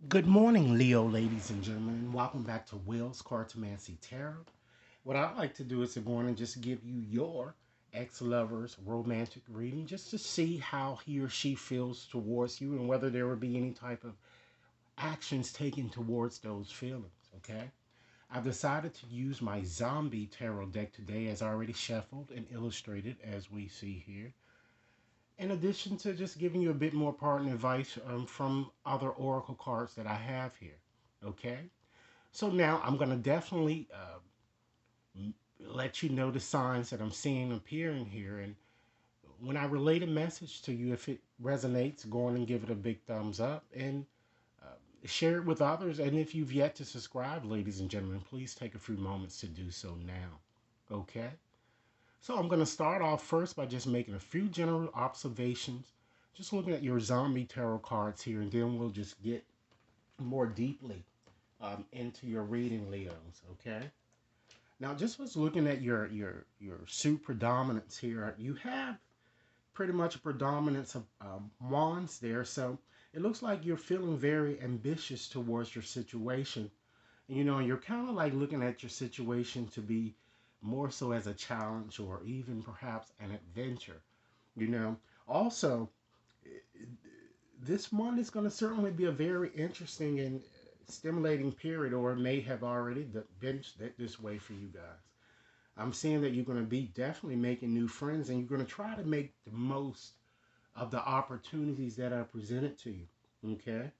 Good morning, Leo, ladies and gentlemen, and welcome back to Will's Cartomancy Tarot. What I like to do is to go in and just give you your ex-lover's romantic reading just to see how he or she feels towards you and whether there would be any type of actions taken towards those feelings, okay? I've decided to use my zombie tarot deck today as already shuffled and illustrated as we see here. In addition to just giving you a bit more partner advice from other oracle cards that I have here, okay? So now I'm going to definitely let you know the signs that I'm seeing appearing here. And when I relate a message to you, if it resonates, go on and give it a big thumbs up and share it with others. And if you've yet to subscribe, ladies and gentlemen, please take a few moments to do so now. Okay? So I'm going to start off first by just making a few general observations, just looking at your zombie tarot cards here, and then we'll just get more deeply into your reading, Leos. Okay. Now, just was looking at your suit predominance here. You have pretty much a predominance of wands there, so it looks like you're feeling very ambitious towards your situation. And, you're kind of like looking at your situation to be more so as a challenge or even perhaps an adventure. You know, also this month is going to certainly be a very interesting and stimulating period, or it may have already been this way for you guys. I'm seeing that you're going to be definitely making new friends and you're going to try to make the most of the opportunities that are presented to you. Okay?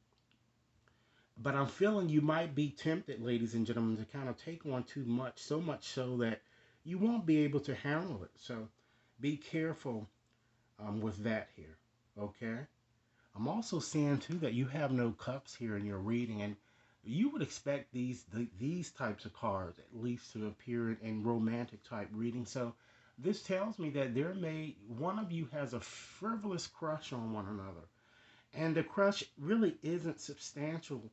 But I'm feeling you might be tempted, ladies and gentlemen, to kind of take on too much, so much so that you won't be able to handle it. So be careful with that here. Okay? I'm also seeing too that you have no cups here in your reading, and you would expect these types of cards at least to appear in romantic type reading. So this tells me that there may one of you has a frivolous crush on one another, and the crush really isn't substantial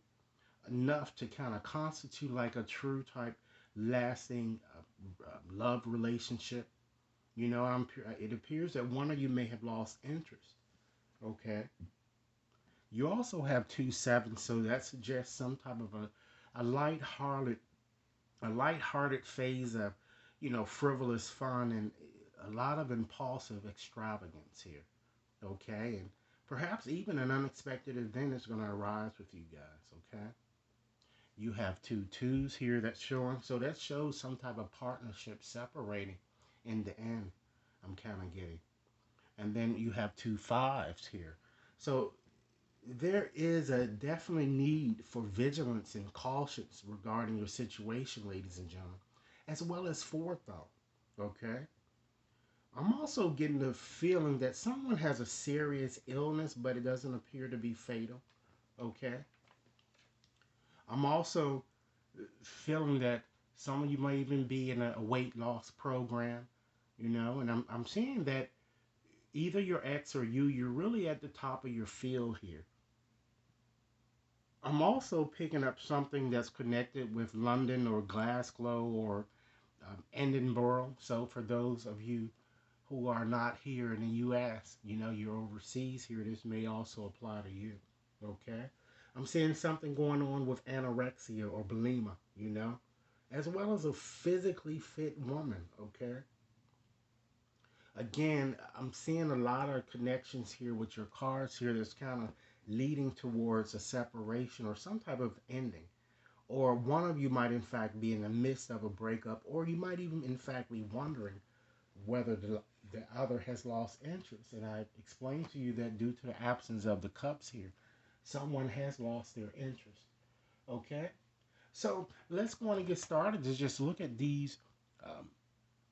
enough to kind of constitute like a true type lasting love relationship. It appears that one of you may have lost interest. Okay. You also have two sevens, so that suggests some type of a light-hearted a light-hearted phase of, frivolous fun and a lot of impulsive extravagance here. Okay, and perhaps even an unexpected event is going to arise with you guys. Okay, you have two twos here that's showing, so that shows some type of partnership separating in the end. I'm kind of getting, and then you have two fives here. So there is a definitely need for vigilance and cautions regarding your situation, ladies and gentlemen, as well as forethought. Okay? I'm also getting the feeling that someone has a serious illness, but it doesn't appear to be fatal. Okay? I'm also feeling that some of you might even be in a weight loss program, and I'm seeing that either your ex or you're really at the top of your field here. I'm also picking up something that's connected with London or Glasgow or Edinburgh. So for those of you who are not here in the U.S., you're overseas here, this may also apply to you. Okay? I'm seeing something going on with anorexia or bulimia, as well as a physically fit woman. Okay? Again, I'm seeing a lot of connections here with your cards here that's kind of leading towards a separation or some type of ending. Or one of you might, in fact, be in the midst of a breakup, or you might even, in fact, be wondering whether the other has lost interest. And I explained to you that due to the absence of the cups here, someone has lost their interest. Okay? So let's go on and get started to just look at these um,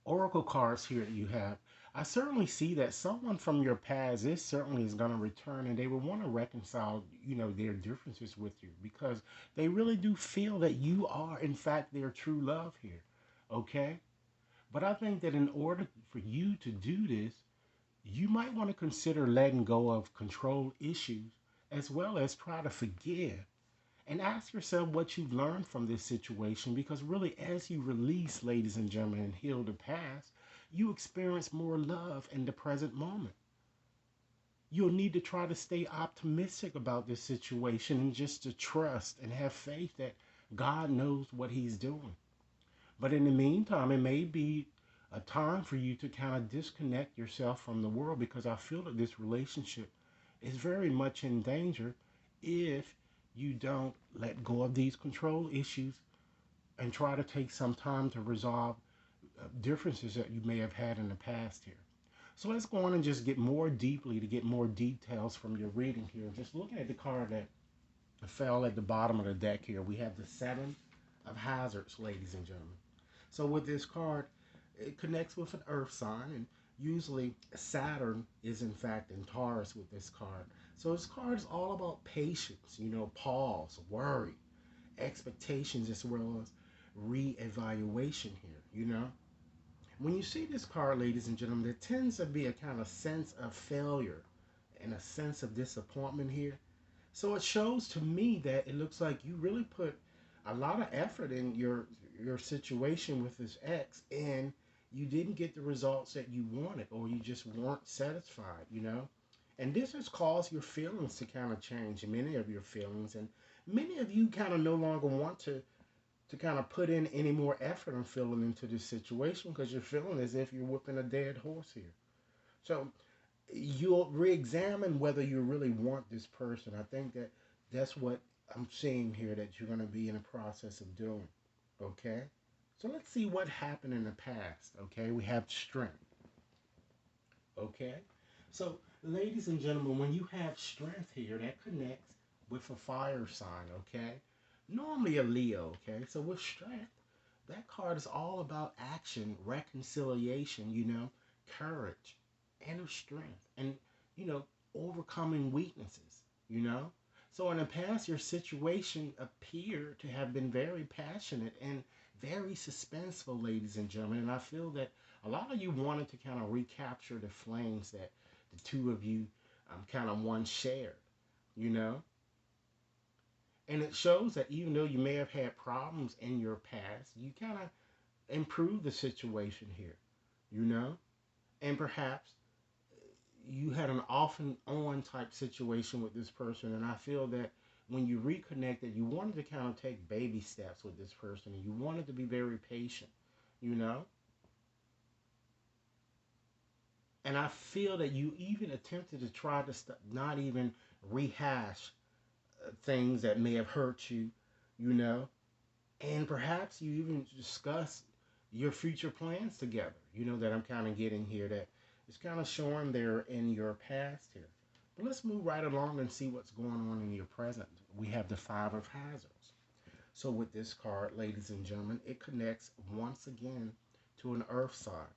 oracle cards here that you have. I certainly see that someone from your past is certainly is going to return and they will want to reconcile, their differences with you because they really do feel that you are in fact their true love here. Okay? But I think that in order for you to do this, you might want to consider letting go of control issues as well as try to forgive and ask yourself what you've learned from this situation because really as you release, ladies and gentlemen, and heal the past, you experience more love in the present moment. you'll need to try to stay optimistic about this situation and just to trust and have faith that God knows what He's doing. But in the meantime, it may be a time for you to kind of disconnect yourself from the world, because I feel that this relationship is very much in danger if you don't let go of these control issues and try to take some time to resolve differences that you may have had in the past here. So let's go on and just get more deeply to get more details from your reading here. Just looking at the card that fell at the bottom of the deck here, we have the Seven of Hazards, ladies and gentlemen. So with this card, it connects with an earth sign, and usually Saturn is in fact in Taurus with this card. So this card is all about patience, pause, worry, expectations, as well as re-evaluation here. When you see this card, ladies and gentlemen, there tends to be a kind of sense of failure and a sense of disappointment here. So it shows to me that it looks like you really put a lot of effort in your situation with this ex, and you didn't get the results that you wanted, or you just weren't satisfied. And this has caused your feelings to kind of change, many of your feelings, and many of you kind of no longer want to kind of put in any more effort and feeling into this situation, because you're feeling as if you're whipping a dead horse here. So you'll re-examine whether you really want this person. I think that that's what I'm seeing here that you're going to be in the process of doing. Okay? So let's see what happened in the past. Okay? We have strength. Okay? So, ladies and gentlemen, when you have strength here, that connects with a fire sign. Okay? Normally a Leo. Okay? So, with strength, that card is all about action, reconciliation, courage, inner strength, and, you know, overcoming weaknesses, you know? So in the past, your situation appeared to have been very passionate and very suspenseful, ladies and gentlemen. And I feel that a lot of you wanted to kind of recapture the flames that the two of you kind of once shared, you know? And it shows that even though you may have had problems in your past, you kind of improved the situation here, you know? And perhaps you had an off and on type situation with this person. And I feel that when you reconnected, you wanted to kind of take baby steps with this person, and you wanted to be very patient, you know? And I feel that you even attempted to try to not even rehash things that may have hurt you, you know? And perhaps you even discuss your future plans together, that I'm kind of getting here, that it's kind of showing there in your past here. But let's move right along and see what's going on in your present. We have the Five of Hazards. So with this card, ladies and gentlemen, it connects once again to an earth sign.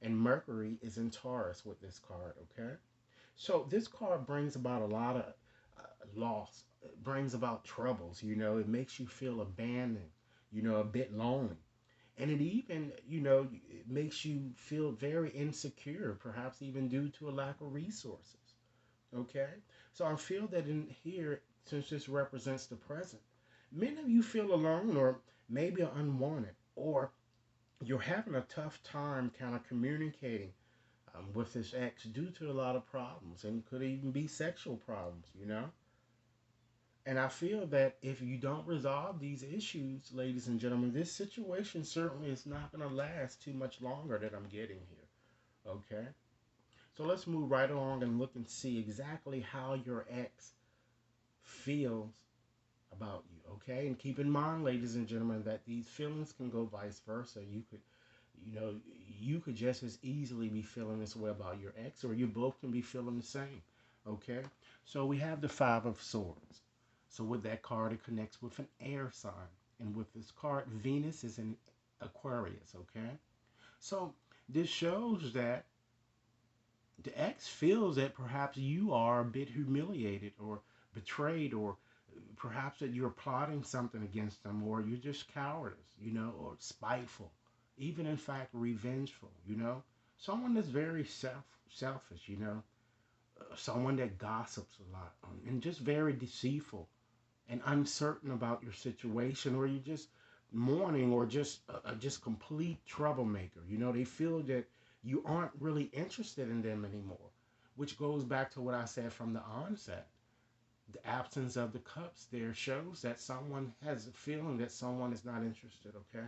And Mercury is in Taurus with this card, okay? So this card brings about a lot of loss. It brings about troubles, It makes you feel abandoned, a bit lonely. And it even, it makes you feel very insecure, perhaps even due to a lack of resources. Okay? So I feel that in here, since this represents the present, many of you feel alone, or maybe unwanted, or you're having a tough time kind of communicating with this ex due to a lot of problems, and could even be sexual problems. And I feel that if you don't resolve these issues, ladies and gentlemen, this situation certainly is not going to last too much longer that I'm getting here. Okay? So let's move right along and look and see exactly how your ex feels about you. Okay? And keep in mind, ladies and gentlemen, that these feelings can go vice versa. You know, you could just as easily be feeling this way about your ex, or you both can be feeling the same. Okay? So we have the Five of Swords. So with that card, it connects with an air sign. And with this card, Venus is in Aquarius, okay? So this shows that the ex feels that perhaps you are a bit humiliated or betrayed, or perhaps that you're plotting something against them, or you're just cowardice, or spiteful, even in fact revengeful, Someone that's very selfish, someone that gossips a lot, and just very deceitful and uncertain about your situation, or you're just mourning, or just complete troublemaker. They feel that you aren't really interested in them anymore. which goes back to what I said from the onset. The absence of the cups there shows that someone has a feeling that someone is not interested, okay?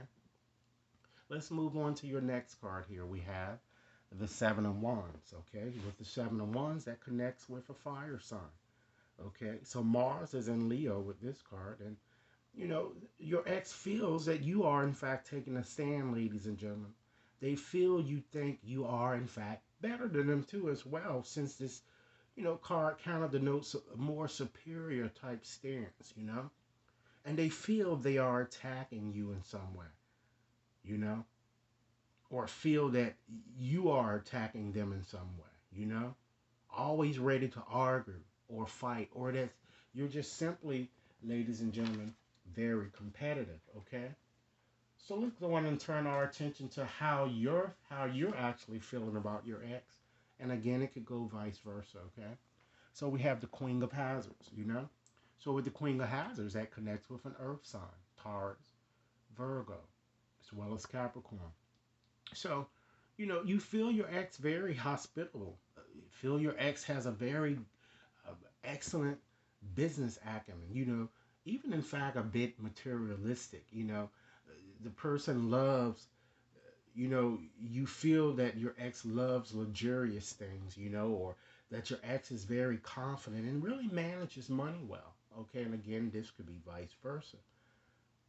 Let's move on to your next card here. We have the Seven of Wands, okay? With the Seven of Wands, that connects with a fire sign, okay? So Mars is in Leo with this card, and you know, your ex feels that you are, in fact, taking a stand, ladies and gentlemen. They feel you think you are, in fact, better than them, too, as well, since this, card kind of denotes a more superior type stance. And they feel they are attacking you in some way, you know, or feel that you are attacking them in some way. Always ready to argue or fight, or that you're just simply, ladies and gentlemen, very competitive, okay? So let's go on and turn our attention to how you're actually feeling about your ex. And again, it could go vice versa, okay? So we have the Queen of Hazards. So with the Queen of Hazards, that connects with an earth sign, Taurus, Virgo, as well as Capricorn. So, you feel your ex very hospitable. You feel your ex has a very excellent business acumen, even in fact a bit materialistic. The person loves, you feel that your ex loves luxurious things, or that your ex is very confident and really manages money well. Okay, and again, this could be vice versa.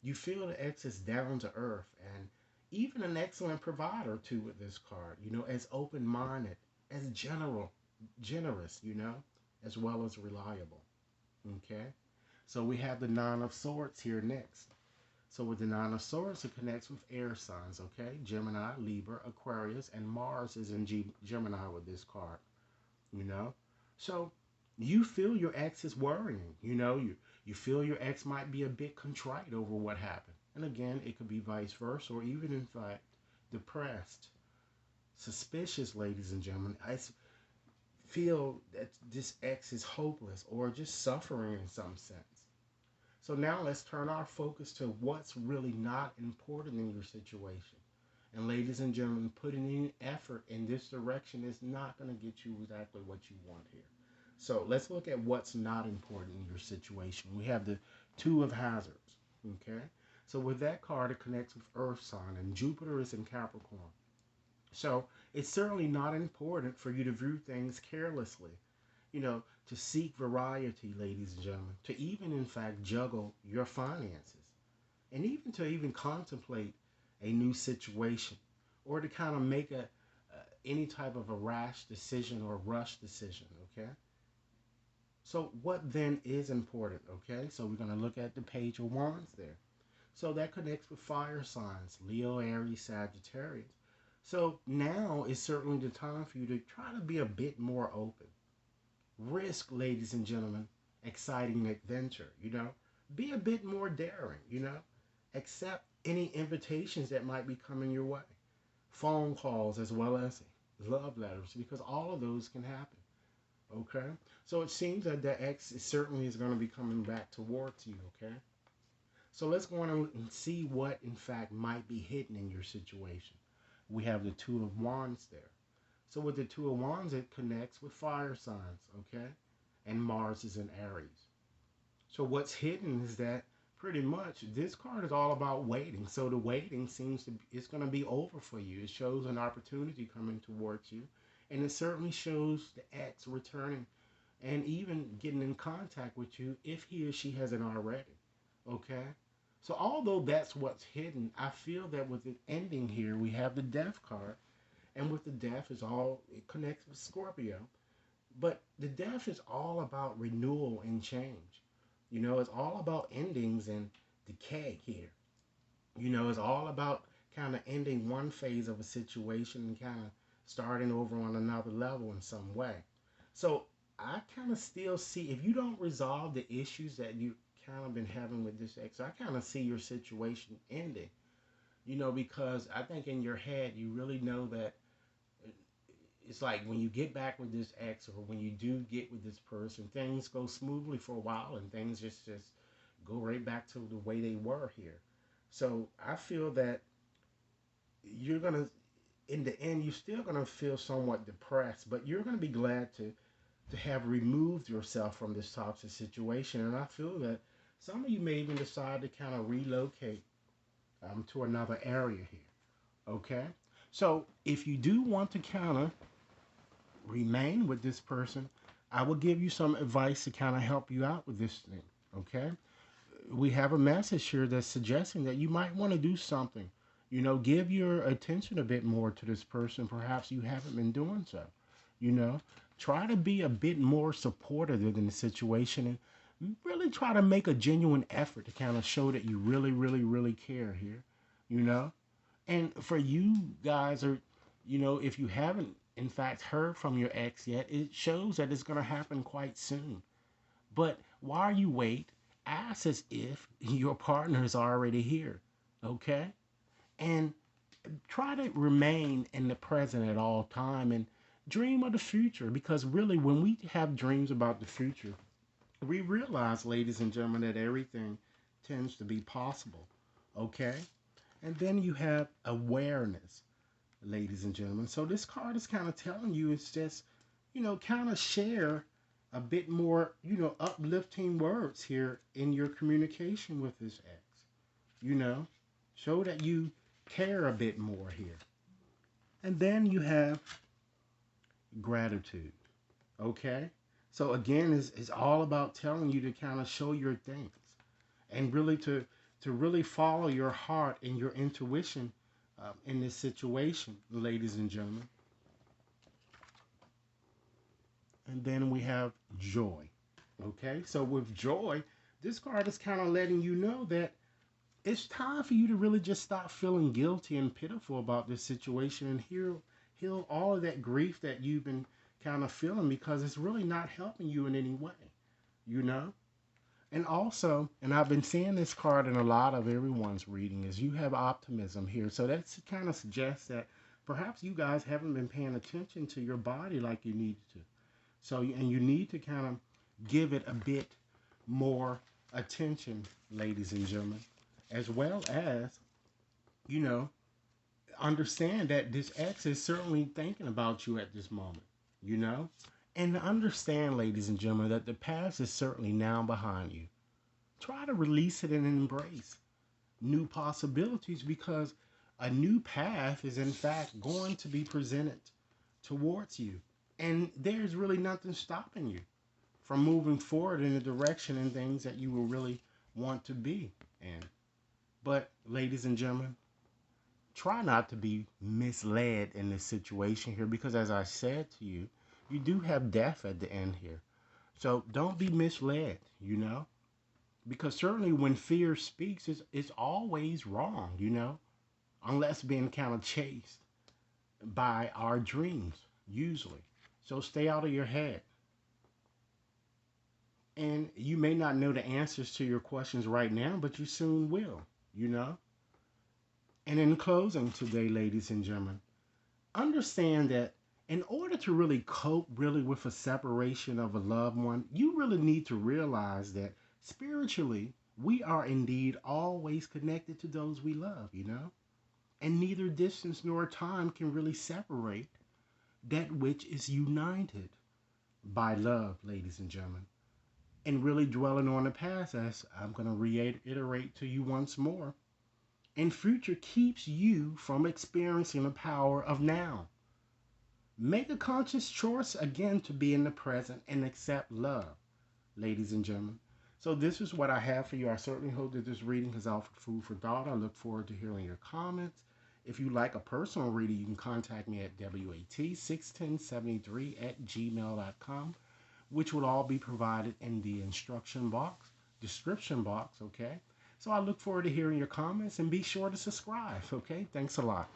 You feel the ex is down to earth and even an excellent provider too with this card, as open minded, as generous, as well as reliable. Okay? So we have the Nine of Swords here next. So with the Nine of Swords, it connects with air signs, okay? Gemini, Libra, Aquarius, and Mars is in Gemini with this card, you know? So you feel your ex is worrying, you feel your ex might be a bit contrite over what happened. And again, it could be vice versa, or even in fact, depressed, suspicious, ladies and gentlemen. I feel that this ex is hopeless or just suffering in some sense. So now let's turn our focus to what's really not important in your situation. And ladies and gentlemen, putting any effort in this direction is not going to get you exactly what you want here. So let's look at what's not important in your situation. We have the Two of Hazards. Okay? So with that card, it connects with Earth sign, and Jupiter is in Capricorn. So it's certainly not important for you to view things carelessly, to seek variety, ladies and gentlemen, to even, in fact, juggle your finances, and even to even contemplate a new situation, or to kind of make any type of a rash decision or rush decision, okay? So what then is important, okay? So we're going to look at the Page of Wands there. So that connects with fire signs, Leo, Aries, Sagittarius. So now is certainly the time for you to try to be a bit more open. Risk, ladies and gentlemen, exciting adventure, Be a bit more daring, Accept any invitations that might be coming your way. Phone calls as well as love letters, because all of those can happen. Okay? So it seems that the ex certainly is going to be coming back towards you, okay? So let's go on and see what, in fact, might be hidden in your situation. We have the Two of Wands there. So with the Two of Wands, it connects with fire signs, okay? And Mars is in Aries. So what's hidden is that pretty much this card is all about waiting. So the waiting seems to it's going to be over for you. It shows an opportunity coming towards you, and it certainly shows the ex returning and even getting in contact with you if he or she hasn't already. Okay? So although that's what's hidden, I feel that with the ending here, we have the Death card, and with the Death is all it connects with Scorpio. But the Death is all about renewal and change. It's all about endings and decay here. It's all about kind of ending one phase of a situation and kind of starting over on another level in some way. So I kind of still see, if you don't resolve the issues that you kind of been having with this ex, I kind of see your situation ending. Because I think in your head you really know that it's like when you get back with this ex, or when you do get with this person, things go smoothly for a while and things just go right back to the way they were here. So I feel that you're gonna in the end, you're still going to feel somewhat depressed, but you're going to be glad to have removed yourself from this toxic situation. And I feel that some of you may even decide to kind of relocate to another area here. Okay? So if you do want to kind of remain with this person, I will give you some advice to kind of help you out with this thing. Okay? We have a message here that's suggesting that you might want to do something. Give your attention a bit more to this person. Perhaps you haven't been doing so. You know, try to be a bit more supportive in the situation and really try to make a genuine effort to kind of show that you really, really, really care here. You know, and for you guys, or if you haven't in fact heard from your ex yet, it shows that it's going to happen quite soon. But while you wait, act as if your partner is already here, okay? And try to remain in the present at all time and dream of the future, because really when we have dreams about the future, we realize, ladies and gentlemen, that everything tends to be possible, okay? And then you have awareness, ladies and gentlemen. So this card is kind of telling you, it's just, kind of share a bit more, uplifting words here in your communication with this ex. You know, show that you care a bit more here. And then you have gratitude. Okay? So again, it's all about telling you to kind of show your things and really to really follow your heart and your intuition in this situation, ladies and gentlemen. And then we have joy. Okay, so with joy, this card is kind of letting you know that it's time for you to really just stop feeling guilty and pitiful about this situation and heal all of that grief that you've been kind of feeling, because it's really not helping you in any way, you know? And also, and I've been seeing this card in a lot of everyone's reading, is you have optimism here. So that kind of suggests that perhaps you guys haven't been paying attention to your body like you need to. So, and you need to kind of give it a bit more attention, ladies and gentlemen, as well as, you know, understand that this ex is certainly thinking about you at this moment, you know? And understand, ladies and gentlemen, that the past is certainly now behind you. Try to release it and embrace new possibilities, because a new path is, in fact, going to be presented towards you. And there's really nothing stopping you from moving forward in the direction and things that you will really want to be in. But, ladies and gentlemen, try not to be misled in this situation here, because, as I said to you, you do have death at the end here. So don't be misled, because certainly when fear speaks, it's always wrong, unless being kind of chased by our dreams, usually. So stay out of your head. And you may not know the answers to your questions right now, but you soon will, you know? And in closing today, ladies and gentlemen, understand that in order to really cope really with a separation of a loved one, you really need to realize that spiritually, we are indeed always connected to those we love, And neither distance nor time can really separate that which is united by love, ladies and gentlemen. And really dwelling on the past, as I'm going to reiterate to you once more, and future keeps you from experiencing the power of now. Make a conscious choice again to be in the present and accept love, ladies and gentlemen. So this is what I have for you. I certainly hope that this reading has offered food for thought. I look forward to hearing your comments. If you like a personal reading, you can contact me at wat61073@gmail.com, which will all be provided in the description box, okay? So I look forward to hearing your comments, and be sure to subscribe, okay? Thanks a lot.